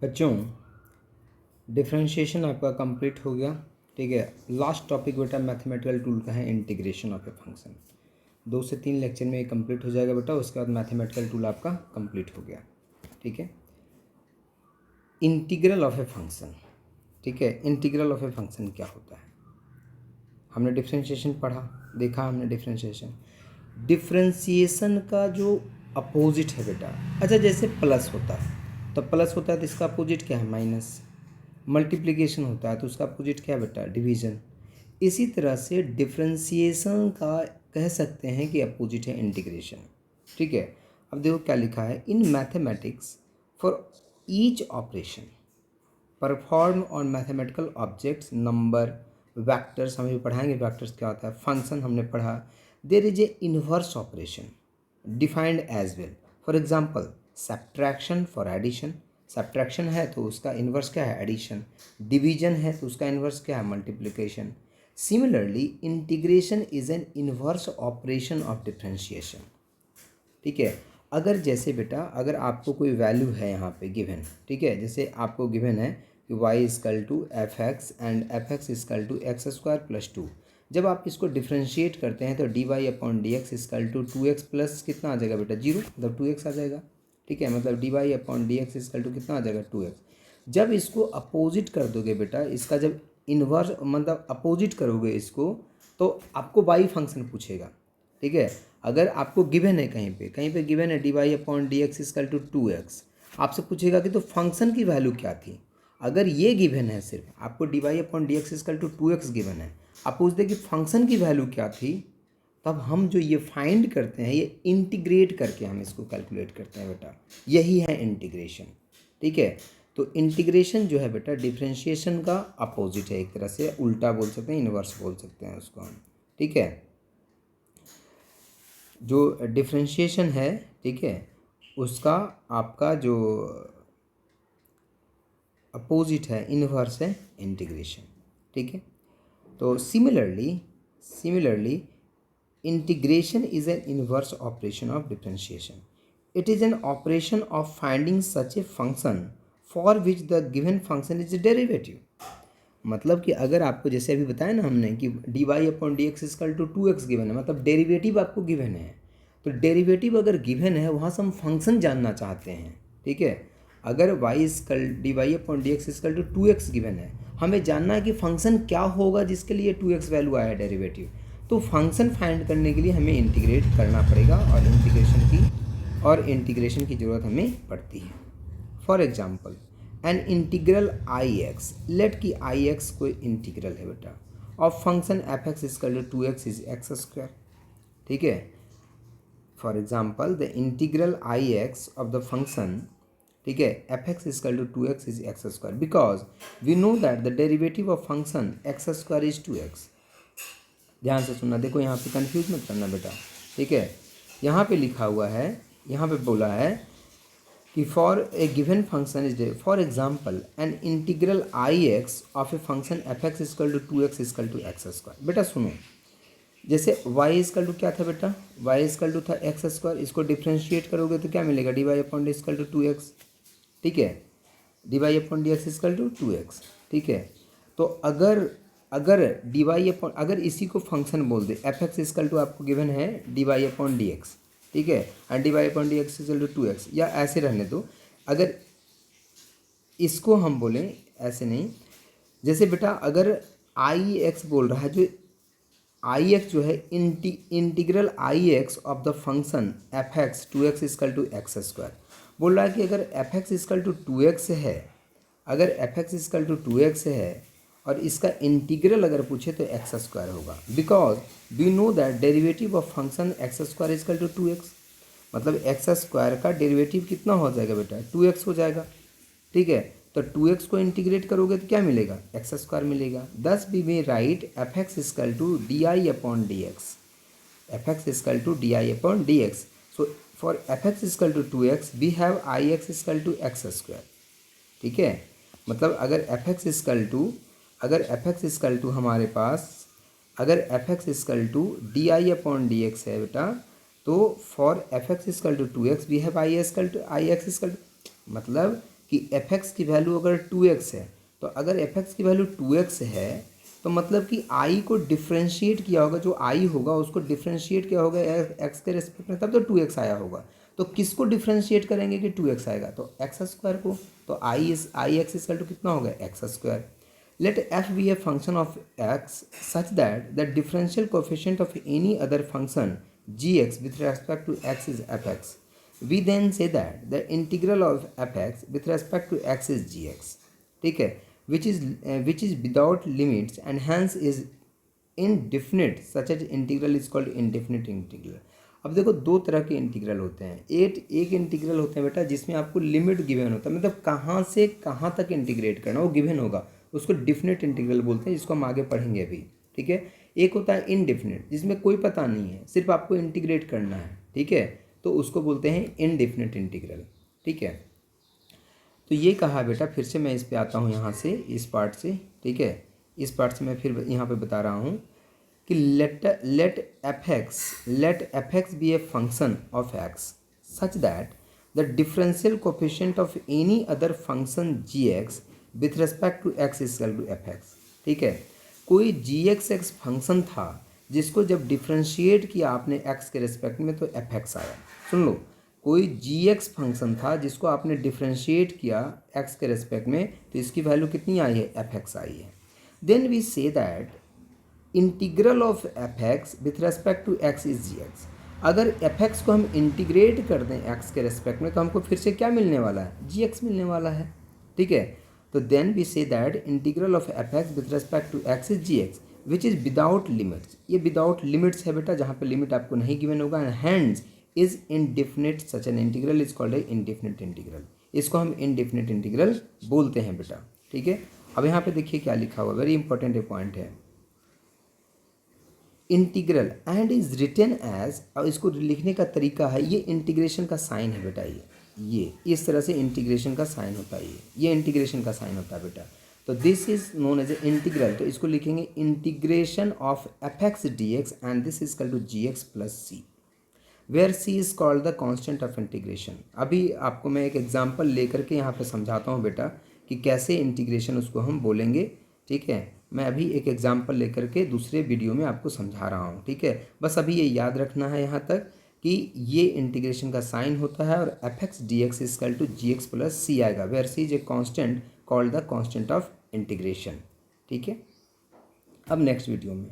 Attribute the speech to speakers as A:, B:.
A: बच्चों, डिफरेंशिएशन आपका कंप्लीट हो गया। ठीक है, लास्ट टॉपिक बेटा मैथमेटिकल टूल का है इंटीग्रेशन ऑफ ए फंक्शन। 2 से 3 लेक्चर में ये कंप्लीट हो जाएगा बेटा, उसके बाद मैथमेटिकल टूल आपका कंप्लीट हो गया। ठीक है, इंटीग्रल ऑफ ए फंक्शन। ठीक है, इंटीग्रल ऑफ ए फंक्शन क्या होता है? हमने डिफरेंशिएशन पढ़ा, देखा हमने डिफरेंशिएशन। डिफरेंशिएशन का जो अपोजिट है बेटा, अच्छा जैसे प्लस होता है तो प्लस होता है तो इसका अपोजिट क्या है? माइनस। मल्टीप्लिकेशन होता है तो उसका अपोजिट क्या है बेटा? डिवीजन। इसी तरह से डिफरेंशिएशन का कह सकते हैं कि अपोजिट है इंटीग्रेशन। ठीक है, अब देखो क्या लिखा है, in mathematics for each operation perform on mathematical objects number vectors, हमें भी पढ़ाएंगे वैक्टर्स क्या होता है, फंक्शन हमने पढ़ा। There is a inverse operation defined as well. For example subtraction for addition, subtraction है तो उसका इन्वर्स क्या है? एडिशन। डिवीजन है तो उसका इन्वर्स क्या है? Multiplication. Similarly integration is an inverse operation of differentiation. ठीक है, अगर जैसे बेटा अगर आपको कोई वैल्यू है यहाँ पे गिवन, ठीक है, जैसे आपको गिवन है कि y equal to f x and f x equal to x square plus 2। जब आप इसको डिफ्रेंशिएट करते हैं तो d y upon d x equal to 2x plus कितना आ जाएगा बेटा? 0, मतलब 2x आ जाएगा। ठीक है, मतलब d y upon d x equal to कितना आ जाएगा? 2x। जब इसको अपोजिट कर दोगे बेटा, इसका जब इन्वर्स मतलब अपोजिट करोगे इसको, तो आपको y फंक्शन पूछेगा। ठीक है, अगर आपको गिवन है कहीं पे गिवन है d y upon d x equal to 2x, आपसे पूछेगा कि तो फंक्शन की वैल्यू क्या थी। अगर ये गिवन है, सिर्फ आपको d y upon d x equal to 2x given है, आप पूछते कि फंक्शन की वैल्यू क्या थी, तब हम जो ये फाइंड करते हैं, ये इंटीग्रेट करके हम इसको कैलकुलेट करते हैं बेटा, यही है इंटीग्रेशन। ठीक है, तो इंटीग्रेशन जो है बेटा डिफरेंशिएशन का अपोजिट है, एक तरह से उल्टा बोल सकते हैं, इन्वर्स बोल सकते हैं उसको हम। ठीक है, जो डिफरेंशिएशन है, ठीक है, उसका आपका जो अपोजिट है, इन्वर्स है इंटीग्रेशन। ठीक है, तो similarly integration is an inverse operation of differentiation. It is an operation of finding such a function for which the given function is derivative. मतलब कि अगर आपको जैसे अभी बताया ना हमने कि d y upon d x equal to 2x given है, मतलब डेरिवेटिव आपको गिवन है। तो डेरिवेटिव अगर गिवन है, वहाँ से हम फंक्शन जानना चाहते हैं। ठीक है, अगर y equal d y upon d x equal to 2x given है, हमें जानना है कि फंक्शन क्या होगा जिसके लिए 2x वैल्यू आया डेरिवेटिव। तो फंक्शन फाइंड करने के लिए हमें इंटीग्रेट करना पड़ेगा, और इंटीग्रेशन की ज़रूरत हमें पड़ती है। For example an integral I x, let की आई एक्स कोई इंटीग्रल है बेटा of function f x equal to 2x is x square. ठीक है, for example the integral I x of the function, ठीक है, f x equal to 2x is x square because we know that the derivative of function x square is 2x। ध्यान से सुनना, देखो यहाँ पे कंफ्यूज मत करना बेटा। ठीक है, यहाँ पे लिखा हुआ है, यहाँ पे बोला है कि for a given function is for example an integral I x of a function f x equal to 2x equal to x square. बेटा सुनो, जैसे y इजकल टू क्या था बेटा? y इजकल टू था एक्स स्क्वायर, इसको differentiate करोगे तो क्या मिलेगा? D y upon d equal to 2x। ठीक है, d y upon d x equal to 2x। ठीक है, तो अगर अगर डी वाई अपॉन, अगर इसी को फंक्शन बोल दे, एफ एक्स इजकल टू आपको गिवन है d y upon d x, ठीक है, and d y upon d x equal to 2x, या ऐसे रहने दो। अगर इसको हम बोलें ऐसे नहीं, जैसे बेटा अगर आई एक्स बोल रहा है, जो आई एक्स जो है integral I x of the function f x 2x equal to x square, बोल रहा है कि अगर f x equal to 2x है, अगर f x equal to 2x है और इसका इंटीग्रल अगर पूछे तो एक्स स्क्वायर होगा, because we know that derivative of function x square equal to 2x। मतलब एक्स स्क्वायर का डेरिवेटिव कितना हो जाएगा बेटा? 2x हो जाएगा। ठीक है, तो 2x को इंटीग्रेट करोगे तो क्या मिलेगा? एक्स स्क्वायर मिलेगा। Thus we may write f x equal to d I upon d x, f x equal to d I upon d x. So for f x equal to 2x we have I x equal to x square. ठीक है, मतलब अगर f x equal to हमारे पास, अगर f x equal to d I upon d x है बेटा, तो for f x equal to 2x we have I x equal to, मतलब कि एफ एक्स की वैल्यू अगर 2x है, तो अगर एफ एक्स की वैल्यू 2x है तो मतलब कि आई को डिफ्रेंशिएट किया होगा, जो आई होगा उसको डिफ्रेंशिएट किया होगा एक्स के रेस्पेक्ट में, तब तो 2x आया होगा। तो किसको डिफ्रेंशिएट करेंगे कि 2x आएगा, तो एक्स स्क्वायर को। तो आई एक्स इक्वल टू कितना होगा, x square. Let f be a function of x such that the differential coefficient of any other function g x with respect to x is f x. We then say that the integral of fx with respect to x is gx, ठीक है, which is without limits and hence is indefinite, such as integral is called indefinite integral। अब देखो दो तरह के integral होते हैं। एक इंटीग्रल होते हैं बेटा जिसमें आपको लिमिट गिवन होता है, मतलब कहाँ से कहाँ तक इंटीग्रेट करना वो गिवन होगा, उसको डिफिनिट इंटीग्रल बोलते हैं, जिसको हम आगे पढ़ेंगे अभी, ठीक है। एक होता है इनडिफिनिट, जिसमें कोई पता नहीं है, सिर्फ आपको इंटीग्रेट करना है, ठीक है, तो उसको बोलते हैं इनडेफिनिट इंटीग्रल, ठीक है। तो ये कहा बेटा, फिर से मैं इस पे आता हूँ यहाँ से, इस पार्ट से, ठीक है, इस पार्ट से मैं फिर यहाँ पे बता रहा हूँ कि let f x be a function of x such that the differential coefficient of any other function g x with respect to x is equal to f x, ठीक है। कोई जी एक्स फंक्शन था जिसको जब डिफ्रेंशिएट किया आपने x के respect में तो एफ एक्स आया। सुन लो, कोई जी एक्स फंक्शन था जिसको आपने डिफ्रेंशिएट किया x के रेस्पेक्ट में, तो इसकी वैल्यू कितनी आई है, एफ एक्स आई है। Then we say that integral of f x with respect to x is g x. अगर एफ एक्स को हम इंटीग्रेट कर दें x के रेस्पेक्ट में, तो हमको फिर से क्या मिलने वाला है, जी एक्स मिलने वाला है, ठीक है। तो then we say that integral of f x with respect to x is g x which is without limits. ये विदाउट लिमिट्स है बेटा, जहाँ पे लिमिट आपको नहीं गिवन होगा। Hence is indefinite such an integral is called a indefinite integral. इसको हम इनडिफिनिट इंटीग्रल बोलते हैं बेटा, ठीक है। अब यहाँ पे देखिए क्या लिखा हुआ, वेरी इंपॉर्टेंट ये पॉइंट है। Integral and is written as, अब इसको लिखने का तरीका है, ये इंटीग्रेशन का साइन है बेटा, ये इस तरह से इंटीग्रेशन का साइन होता है, ये इंटीग्रेशन का साइन होता है बेटा। तो this is known as a integral, तो इसको लिखेंगे integration of f x d x and this is कल to g x plus c, where c is called the constant of integration. अभी आपको मैं एक एग्जाम्पल लेकर के यहाँ पे समझाता हूँ बेटा कि कैसे इंटीग्रेशन उसको हम बोलेंगे, ठीक है। मैं अभी एक एग्जाम्पल लेकर के दूसरे वीडियो में आपको समझा रहा हूँ, ठीक है। बस अभी ये याद रखना है यहाँ तक कि ये इंटीग्रेशन का साइन होता है और f x d x is कल to g x plus c आएगा, where c is a constant called the constant of integration, ठीक है। अब नेक्स्ट वीडियो में